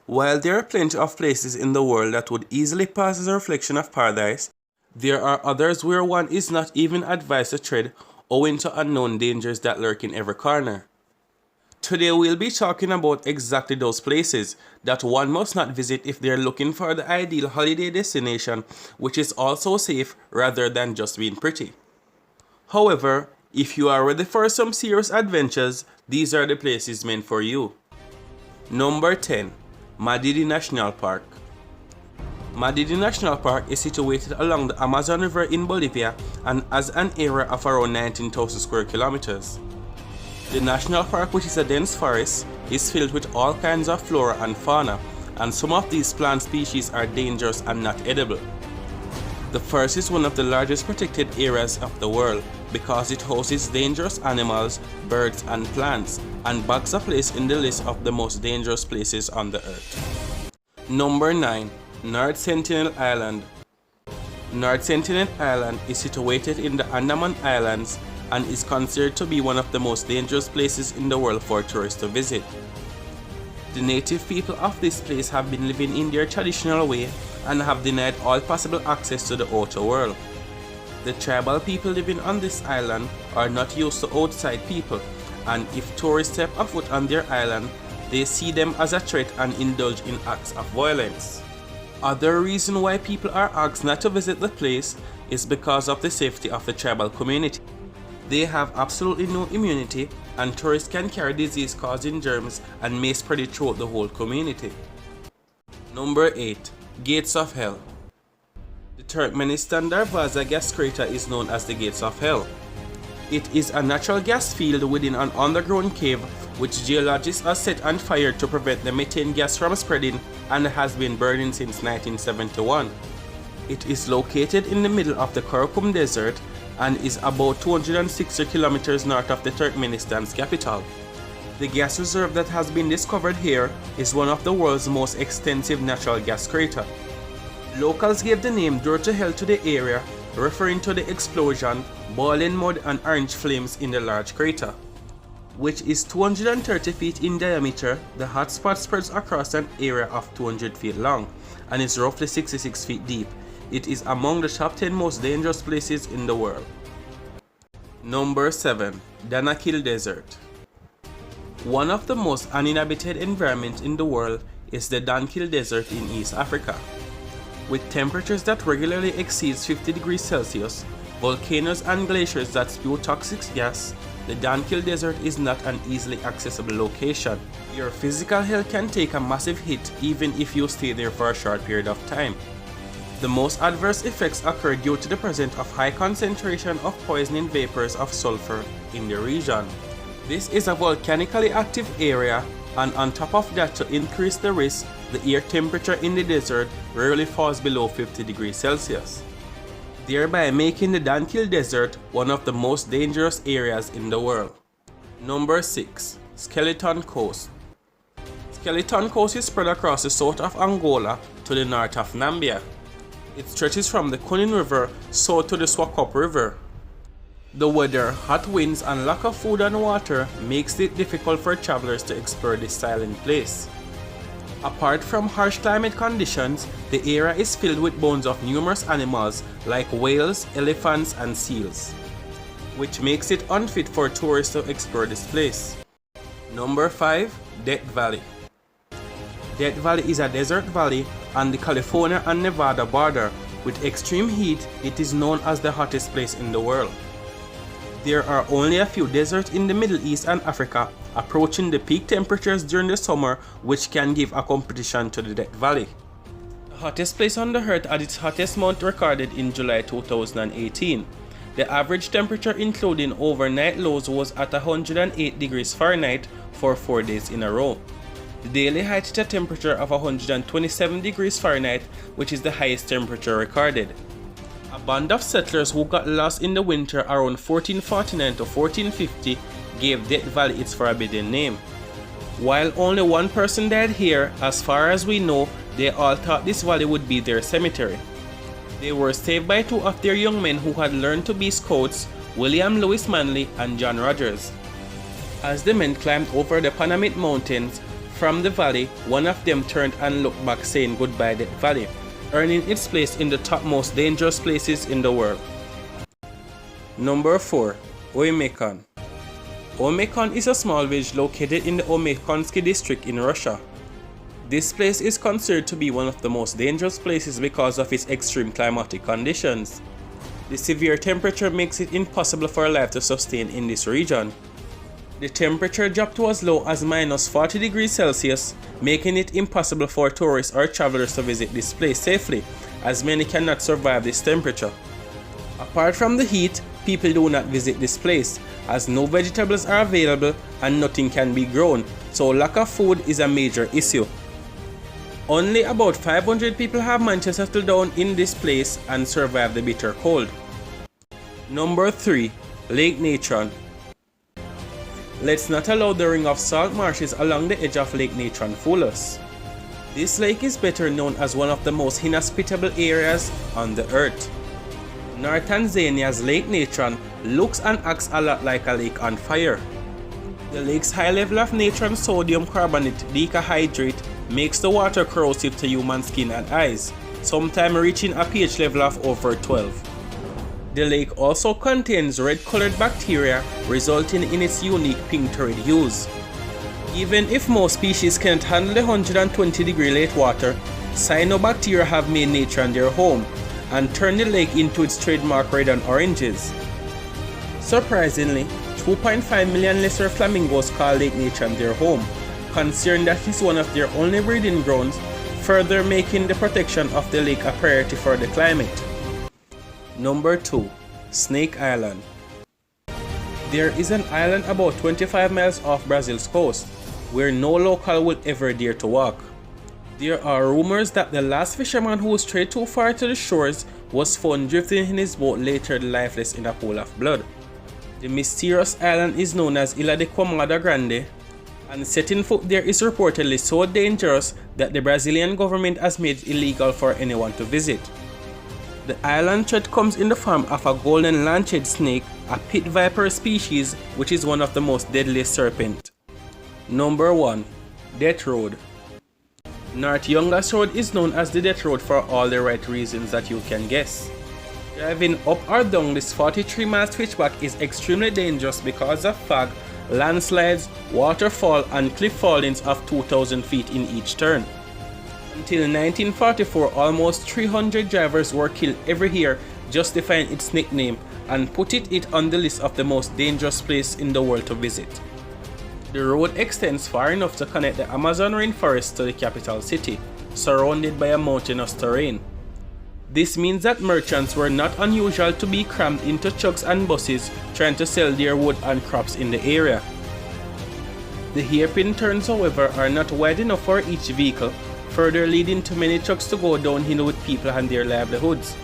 While there are plenty of places in the world that would easily pass as a reflection of paradise, there are others where one is not even advised to tread owing to unknown dangers that lurk in every corner. Today we'll be talking about exactly those places that one must not visit if they're looking for the ideal holiday destination which is also safe rather than just being pretty. However, if you are ready for some serious adventures, these are the places meant for you. Number 10. Madidi National Park. Madidi National Park is situated along the Amazon River in Bolivia and has an area of around 19,000 square kilometers. The national park, which is a dense forest, is filled with all kinds of flora and fauna, and some of these plant species are dangerous and not edible. The forest is one of the largest protected areas of the world because it houses dangerous animals, birds and plants, and bags a place in the list of the most dangerous places on the earth. Number 9. North Sentinel Island. North Sentinel Island is situated in the Andaman Islands and is considered to be one of the most dangerous places in the world for tourists to visit. The native people of this place have been living in their traditional way and have denied all possible access to the outer world. The tribal people living on this island are not used to outside people, and if tourists step a foot on their island, they see them as a threat and indulge in acts of violence. Other reason why people are asked not to visit the place is because of the safety of the tribal community. They have absolutely no immunity, and tourists can carry disease-causing germs and may spread it throughout the whole community. Number 8. Gates of Hell. The Turkmenistan Darvaza gas crater is known as the Gates of Hell. It is a natural gas field within an underground cave which geologists have set on fire to prevent the methane gas from spreading and has been burning since 1971. It is located in the middle of the Tor Desert and is about 260 kilometers north of the Turkmenistan's capital. The gas reserve that has been discovered here is one of the world's most extensive natural gas craters. Locals gave the name Door to Hell to the area, referring to the explosion, boiling mud and orange flames in the large crater. Which is 230 feet in diameter, the hotspot spreads across an area of 200 feet long and is roughly 66 feet deep. It is among the top 10 most dangerous places in the world. Number 7. Danakil Desert. One of the most uninhabited environments in the world is the Danakil Desert in East Africa. With temperatures that regularly exceeds 50 degrees Celsius, volcanoes and glaciers that spew toxic gas, the Danakil Desert is not an easily accessible location. Your physical health can take a massive hit even if you stay there for a short period of time. The most adverse effects occur due to the presence of high concentration of poisoning vapors of sulfur in the region. This is a volcanically active area, and on top of that, to increase the risk, the air temperature in the desert rarely falls below 50 degrees Celsius, thereby making the Danakil Desert one of the most dangerous areas in the world. Number 6. Skeleton Coast. Skeleton Coast is spread across the south of Angola to the north of Namibia. It stretches from the Kunin River south to the Swakop River. The weather, hot winds and lack of food and water makes it difficult for travelers to explore this silent place. Apart from harsh climate conditions, the area is filled with bones of numerous animals like whales, elephants and seals, which makes it unfit for tourists to explore this place. Number 5. Death Valley. Death Valley is a desert valley on the California and Nevada border. With extreme heat, it is known as the hottest place in the world. There are only a few deserts in the Middle East and Africa approaching the peak temperatures during the summer, which can give a competition to the Death Valley. The hottest place on the earth had its hottest month recorded in July 2018. The average temperature including overnight lows was at 108 degrees Fahrenheit for 4 days in a row. The daily height hit a temperature of 127 degrees Fahrenheit, which is the highest temperature recorded. A band of settlers who got lost in the winter around 1449 to 1450 gave Death Valley its forbidden name. While only one person died here, as far as we know, they all thought this valley would be their cemetery. They were saved by two of their young men who had learned to be scouts, William Lewis Manley and John Rogers. As the men climbed over the Panamint Mountains, From the valley, one of them turned and looked back, saying goodbye Death Valley, earning its place in the top most dangerous places in the world. Number 4. Oymakon. Oymakon is a small village located in the Oymakonsky district in Russia. This place is considered to be one of the most dangerous places because of its extreme climatic conditions. The severe temperature makes it impossible for life to sustain in this region. The temperature dropped to as low as -40 degrees Celsius, making it impossible for tourists or travelers to visit this place safely, as many cannot survive this temperature. Apart from the heat, people do not visit this place, as no vegetables are available and nothing can be grown, so lack of food is a major issue. Only about 500 people have managed to settle down in this place and survive the bitter cold. Number 3. Lake Natron. Let's not allow the ring of salt marshes along the edge of Lake Natron fool us. This lake is better known as one of the most inhospitable areas on the earth. North Tanzania's Lake Natron looks and acts a lot like a lake on fire. The lake's high level of natron sodium carbonate decahydrate makes the water corrosive to human skin and eyes, sometimes reaching a pH level of over 12. The lake also contains red-colored bacteria, resulting in its unique pink to red hues. Even if most species can't handle the 120-degree lake water, cyanobacteria have made natron their home and turned the lake into its trademark red and oranges. Surprisingly, 2.5 million lesser flamingos call Lake Natron their home, considering that it's one of their only breeding grounds, further making the protection of the lake a priority for the climate. Number 2. Snake Island. There is an island about 25 miles off Brazil's coast, where no local would ever dare to walk. There are rumors that the last fisherman who strayed too far to the shores was found drifting in his boat later lifeless in a pool of blood. The mysterious island is known as Ilha de Queimada Grande, and setting foot there is reportedly so dangerous that the Brazilian government has made it illegal for anyone to visit. The island threat comes in the form of a golden lancet snake, a pit viper species which is one of the most deadliest serpents. Number 1. Death Road. North Youngest Road is known as the Death Road for all the right reasons that you can guess. Driving up or down this 43-mile switchback is extremely dangerous because of fog, landslides, waterfall and cliff fallings of 2,000 feet in each turn. Until 1944, almost 300 drivers were killed every year, justifying its nickname and putting it on the list of the most dangerous place in the world to visit. The road extends far enough to connect the Amazon rainforest to the capital city, surrounded by a mountainous terrain. This means that merchants were not unusual to be crammed into trucks and buses trying to sell their wood and crops in the area. The hairpin turns, however, are not wide enough for each vehicle, further leading to many trucks to go downhill with people and their livelihoods.